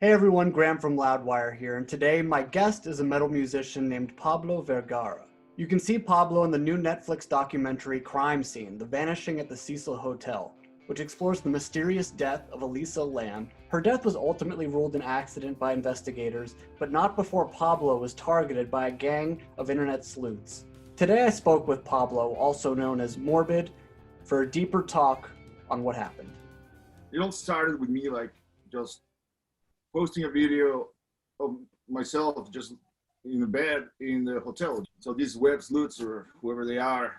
Hey everyone, Graham from Loudwire here, and today my guest is a metal musician named Pablo Vergara. You can see Pablo in the new Netflix documentary Crime Scene, The Vanishing at the Cecil Hotel, which explores the mysterious death of Elisa Lam. Her death was ultimately ruled an accident by investigators, but not before Pablo was targeted by a gang of internet sleuths. Today I spoke with Pablo, also known as Morbid, for a deeper talk on what happened. It all started with me just posting a video of myself just in a bed in the hotel. So these web sleuths or whoever they are,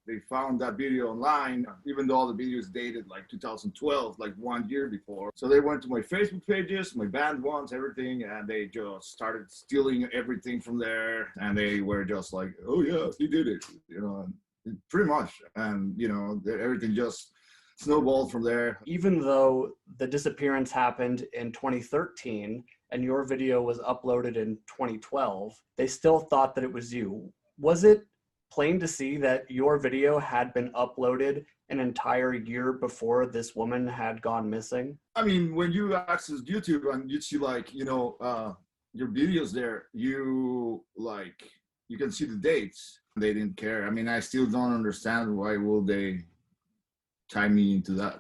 they found that video online, even though the video is dated like 2012, like 1 year before. So they went to my Facebook pages, my band ones, everything, and they just started stealing everything from there. And they were just like, oh yeah, he did it, pretty much. And, everything just snowballed from there. Even though the disappearance happened in 2013 and your video was uploaded in 2012, they still thought that it was you. Was it plain to see that your video had been uploaded an entire year before this woman had gone missing? I mean, when you access YouTube and you see your videos there, you can see the dates. They didn't care. I mean, I still don't understand why will they tie me into that.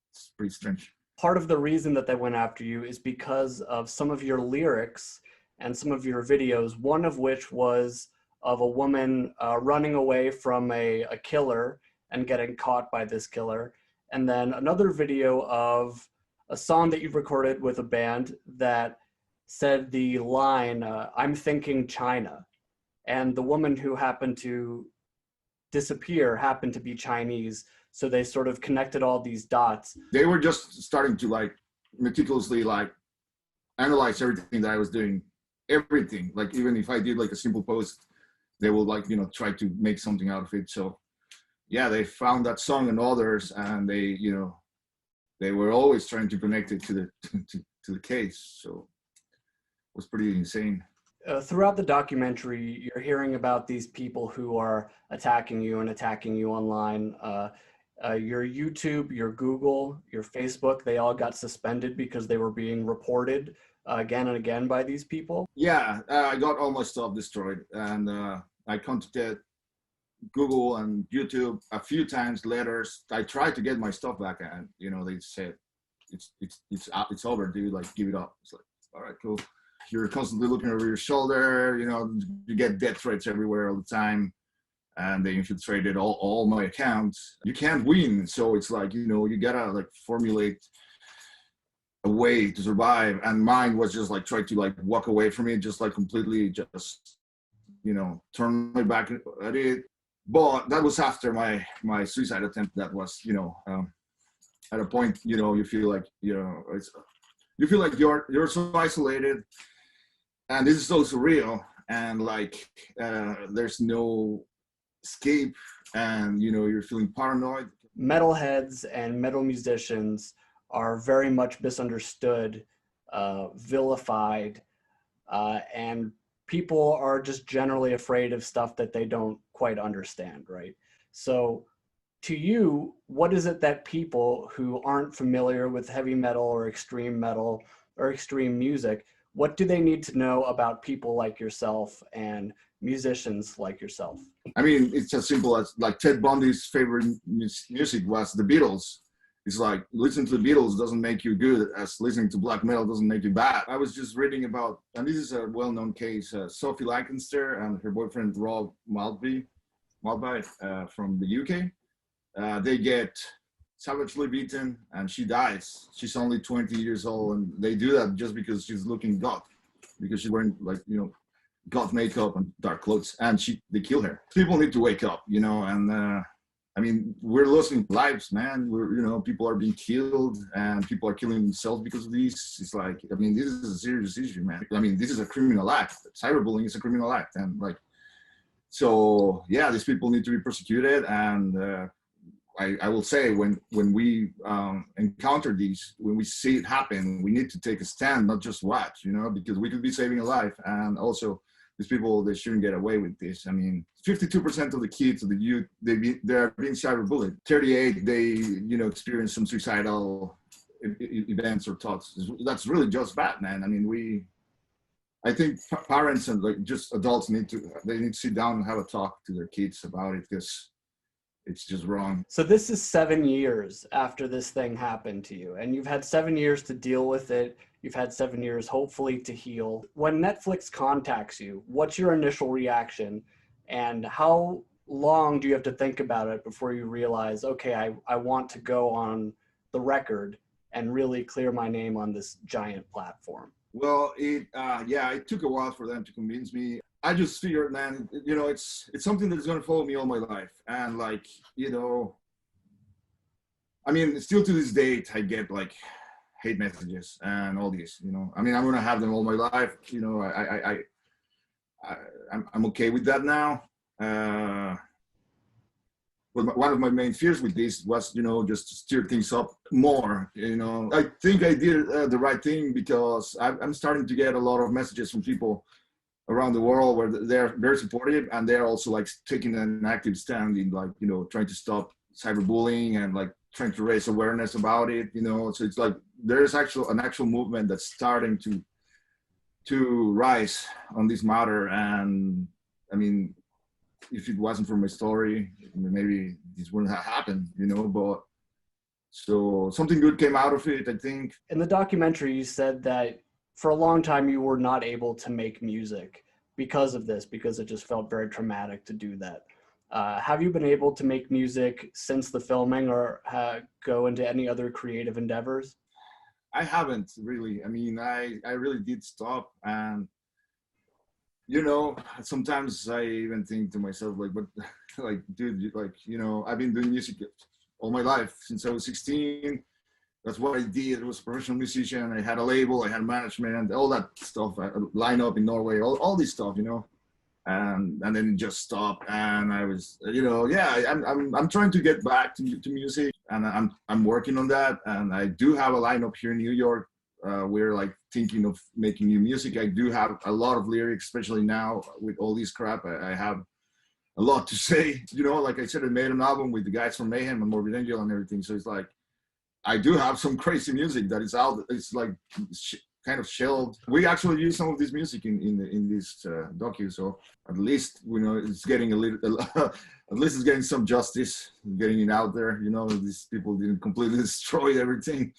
It's pretty strange. Part of the reason that they went after you is because of some of your lyrics and some of your videos, one of which was of a woman running away from a killer and getting caught by this killer. And then another video of a song that you've recorded with a band that said the line, I'm thinking China. And the woman who happened to disappear happened to be Chinese, so they sort of connected all these dots. They were just starting to meticulously analyze everything that I was doing, everything. Like even if I did a simple post, they will try to make something out of it. So yeah, they found that song and others, and they were always trying to connect it to the case. So it was pretty insane. Throughout the documentary, you're hearing about these people who are attacking you and attacking you online. Your YouTube, your Google, your Facebook, they all got suspended because they were being reported again and again by these people. Yeah, I got all my stuff destroyed, and I contacted Google and YouTube a few times. Letters. I tried to get my stuff back, and they said it's over, dude. Give it up. It's like, all right, cool. You're constantly looking over your shoulder, you get death threats everywhere all the time, and they infiltrated all my accounts. You can't win, so it's you gotta formulate a way to survive, and mine was just try to walk away from it, just completely just turn my back at it. But that was after my suicide attempt. That was at a point you feel you feel like you're so isolated, and this is so surreal, and there's no escape, and you're feeling paranoid. Metalheads and metal musicians are very much misunderstood, vilified, and people are just generally afraid of stuff that they don't quite understand, right? So to you, what is it that people who aren't familiar with heavy metal or extreme music, what do they need to know about people like yourself and musicians like yourself? I mean, it's as simple as Ted Bundy's favorite music was the Beatles. It's listening to the Beatles doesn't make you good, as listening to black metal doesn't make you bad. I was just reading about, and this is a well-known case, Sophie Lancaster and her boyfriend Rob Maltby from the UK. They get savagely beaten, and she dies. She's only 20 years old, and they do that just because she's looking goth, because she's wearing goth makeup and dark clothes, and they kill her. People need to wake up, and I mean, we're losing lives, man. People are being killed, and people are killing themselves because of this. It's I mean, this is a serious issue, man. I mean, this is a criminal act. Cyberbullying is a criminal act, and so yeah, these people need to be prosecuted. And I will say, when we encounter these, when we see it happen, we need to take a stand, not just watch, because we could be saving a life. And also, these people, they shouldn't get away with this. I mean, 52% of the kids, of the youth, they're being cyberbullied. 38, they experience some suicidal events or thoughts. That's really just bad, man. I mean, I think parents and like just adults need to sit down and have a talk to their kids about it, because it's just wrong. So this is 7 years after this thing happened to you, and you've had 7 years to deal with it. You've had 7 years, hopefully, to heal. When Netflix contacts you, what's your initial reaction, and how long do you have to think about it before you realize, okay, I want to go on the record and really clear my name on this giant platform? Well, it took a while for them to convince me. I just figured, man, it's something that's going to follow me all my life. And like, I mean, still to this date, I get like hate messages and all these, I mean, I'm going to have them all my life. I'm okay with that now. But one of my main fears with this was, just to steer things up more. I think I did the right thing, because I'm starting to get a lot of messages from people around the world where they're very supportive, and they're also like taking an active stand in like, trying to stop cyberbullying and like trying to raise awareness about it. So it's like there's an actual movement that's starting to rise on this matter. And I mean, if it wasn't for my story, maybe this wouldn't have happened, but so something good came out of it, I think. In the documentary, you said that for a long time you were not able to make music because of this, because it just felt very traumatic to do that. Have you been able to make music since the filming, or go into any other creative endeavors? I haven't really. I mean, I really did stop. And sometimes I even think to myself, like, but like, dude, like, I've been doing music all my life since I was 16. That's what I did. I was a professional musician. I had a label, I had management, all that stuff. I line up in Norway, all this stuff, and then it just stopped. And I was, I'm trying to get back to music, and I'm working on that. And I do have a lineup here in New York. We're like thinking of making new music. I do have a lot of lyrics, especially now with all this crap. I have a lot to say. Like I said, I made an album with the guys from Mayhem and Morbid and everything. So it's like, I do have some crazy music that is out. It's like kind of shelved. We actually use some of this music in this docu. So at least it's getting at least it's getting some justice, getting it out there. These people didn't completely destroy everything.